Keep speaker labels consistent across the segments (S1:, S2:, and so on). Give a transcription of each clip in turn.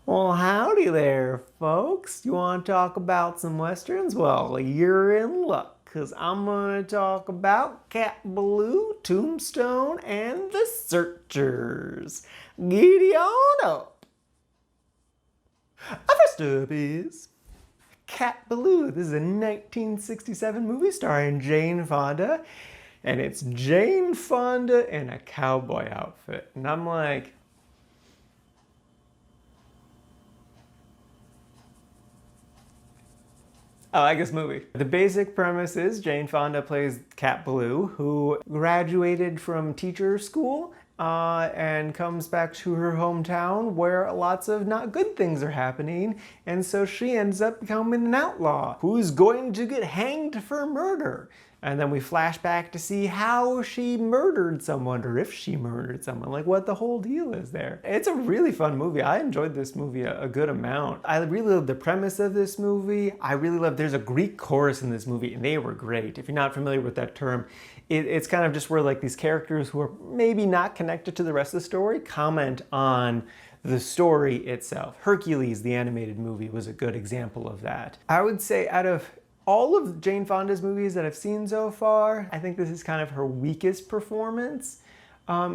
S1: Well, howdy there, folks. You want to talk about some westerns? Well, you're in luck, because I'm going to talk about Cat Ballou, Tombstone, and the Searchers. Giddy on up. First up is Cat Ballou. This is a 1967 movie starring Jane Fonda, and it's Jane Fonda in a cowboy outfit. And I'm like, I like this movie. The basic premise is Jane Fonda plays Cat Ballou, who graduated from teacher school and comes back to her hometown where lots of not good things are happening, and so she ends up becoming an outlaw who's going to get hanged for murder. And then we flash back to see how she murdered someone, or if she murdered someone, like what the whole deal is there. It's a really fun movie. I enjoyed this movie a good amount. I really love the premise of this movie. I really love, there's a Greek chorus in this movie, and they were great. If you're not familiar with that term, it's kind of just where like these characters who are maybe not connected to the rest of the story comment on the story itself. Hercules, the animated movie, was a good example of that. I would say out of all of Jane Fonda's movies that I've seen so far, I think this is kind of her weakest performance.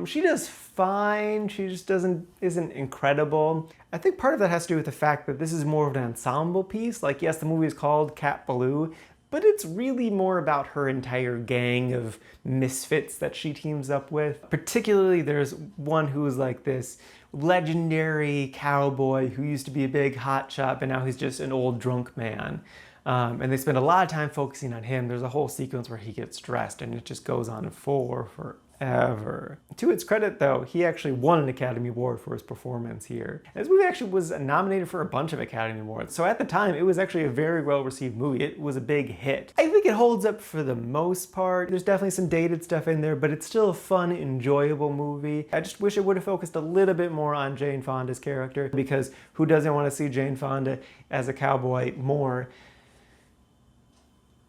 S1: She does fine, she just isn't incredible. I think part of that has to do with the fact that this is more of an ensemble piece. Like, yes, the movie is called Cat Ballou, but it's really more about her entire gang of misfits that she teams up with. Particularly, there's one who is like this legendary cowboy who used to be a big hotshot, but now he's just an old drunk man. And they spend a lot of time focusing on him. There's a whole sequence where he gets dressed and it just goes on for forever. To its credit though, he actually won an Academy Award for his performance here. This movie actually was nominated for a bunch of Academy Awards. So at the time, it was actually a very well-received movie. It was a big hit. I think it holds up for the most part. There's definitely some dated stuff in there, but it's still a fun, enjoyable movie. I just wish it would have focused a little bit more on Jane Fonda's character, because who doesn't want to see Jane Fonda as a cowboy more?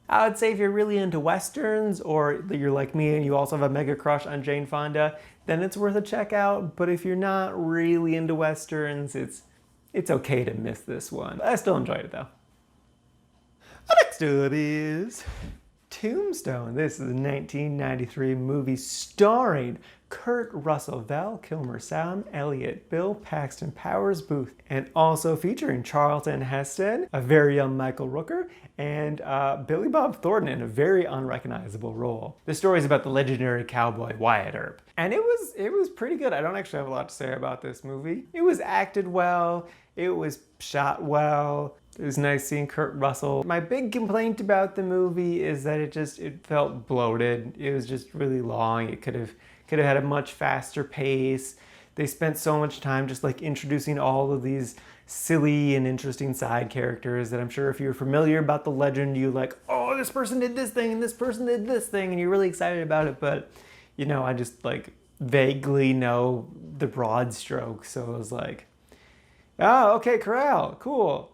S1: I would say if you're really into westerns, or you're like me and you also have a mega crush on Jane Fonda, then it's worth a check out. But if you're not really into westerns, it's okay to miss this one. I still enjoyed it though. Next up is Tombstone. This is a 1993 movie starring Kurt Russell, Val Kilmer, Sam Elliott, Bill Paxton, Powers Booth, and also featuring Charlton Heston, a very young Michael Rooker, and Billy Bob Thornton in a very unrecognizable role. The story is about the legendary cowboy Wyatt Earp. And it was pretty good. I don't actually have a lot to say about this movie. It was acted well, it was shot well. It was nice seeing Kurt Russell. My big complaint about the movie is that it felt bloated. It was just really long. It could have had a much faster pace. They spent so much time just like introducing all of these silly and interesting side characters that I'm sure if you're familiar about the legend, you like, oh, this person did this thing and this person did this thing, and you're really excited about it. But you know, I just like vaguely know the broad strokes. So I was like, oh, okay, corral, cool.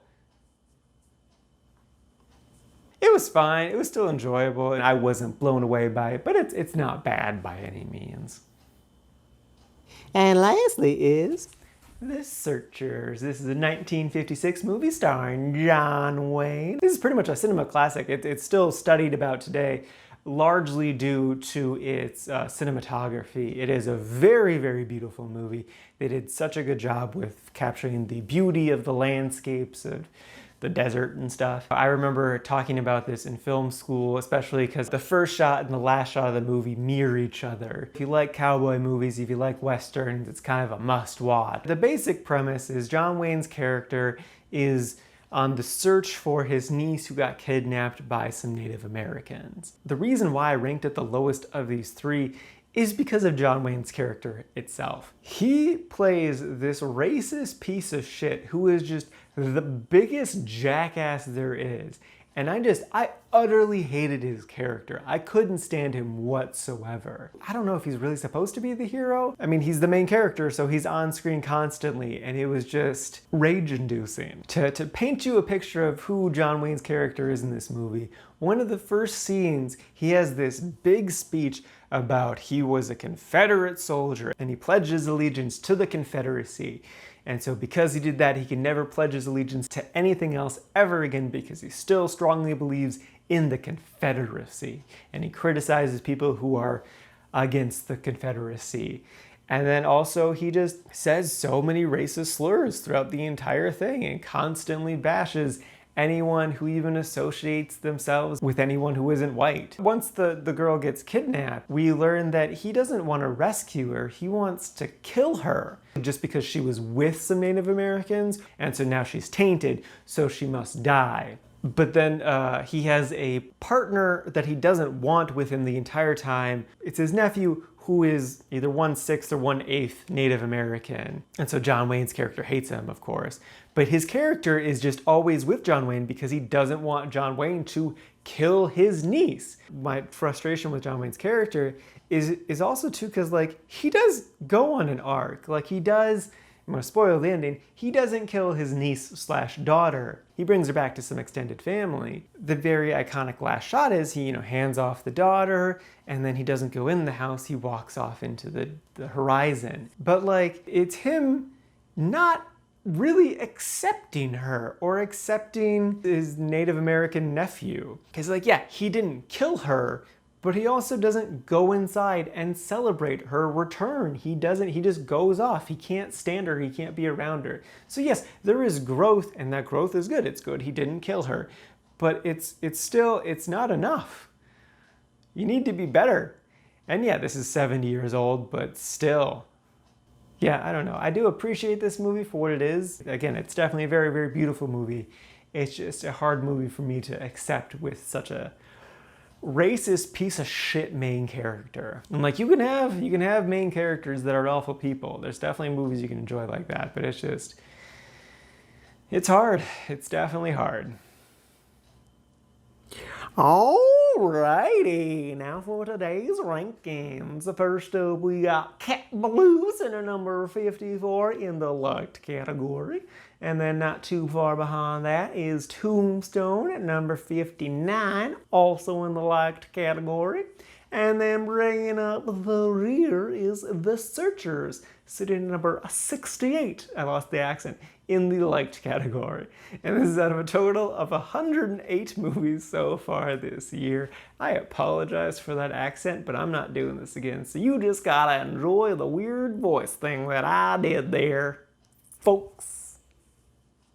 S1: It was fine, it was still enjoyable, and I wasn't blown away by it, but it's not bad by any means. And lastly is The Searchers. This is a 1956 movie starring John Wayne. This is pretty much a cinema classic. It's still studied about today, largely due to its cinematography. It is a very, very beautiful movie. They did such a good job with capturing the beauty of the landscapes of the desert and stuff. I remember talking about this in film school, especially because the first shot and the last shot of the movie mirror each other. If you like cowboy movies, if you like westerns, it's kind of a must-watch. The basic premise is John Wayne's character is on the search for his niece who got kidnapped by some Native Americans. The reason why I ranked it the lowest of these three is because of John Wayne's character itself. He plays this racist piece of shit who is just the biggest jackass there is. And I utterly hated his character. I couldn't stand him whatsoever. I don't know if he's really supposed to be the hero. I mean, he's the main character, so he's on screen constantly, and it was just rage-inducing. To paint you a picture of who John Wayne's character is in this movie, one of the first scenes, he has this big speech about he was a Confederate soldier and he pledged his allegiance to the Confederacy. And so because he did that, he can never pledge his allegiance to anything else ever again because he still strongly believes in the Confederacy. And he criticizes people who are against the Confederacy. And then also he just says so many racist slurs throughout the entire thing and constantly bashes anyone who even associates themselves with anyone who isn't white. Once the girl gets kidnapped, we learn that he doesn't want to rescue her, he wants to kill her. Just because she was with some Native Americans, and so now she's tainted, so she must die. But then he has a partner that he doesn't want with him the entire time. It's his nephew, who is either 1/6 or 1/8 Native American. And so John Wayne's character hates him, of course. But his character is just always with John Wayne because he doesn't want John Wayne to kill his niece. My frustration with John Wayne's character is also too because, like, he does go on an arc. Like, he does, I'm gonna spoil the ending, he doesn't kill his niece/daughter. He brings her back to some extended family. The very iconic last shot is he, hands off the daughter, and then he doesn't go in the house, he walks off into the horizon. But, like, it's him not really accepting her or accepting his Native American nephew. Because, like, yeah, he didn't kill her, but he also doesn't go inside and celebrate her return. He just goes off. He can't stand her, he can't be around her. So yes, there is growth, and that growth is good. It's good he didn't kill her, but it's not enough. You need to be better. And yeah, this is 70 years old, but still. Yeah, I don't know. I do appreciate this movie for what it is. Again, it's definitely a very, very beautiful movie. It's just a hard movie for me to accept with such a racist piece of shit main character. And like, you can have main characters that are awful people. There's definitely movies you can enjoy like that, but it's hard. It's definitely hard. Alrighty, now for today's rankings. First up, we got Cat Ballou at number 54 in the liked category. And then not too far behind that is Tombstone at number 59, also in the liked category. And then bringing up the rear is The Searchers, sitting at number 68, I lost the accent, in the liked category. And this is out of a total of 108 movies so far this year. I apologize for that accent, but I'm not doing this again. So you just gotta enjoy the weird voice thing that I did there, folks.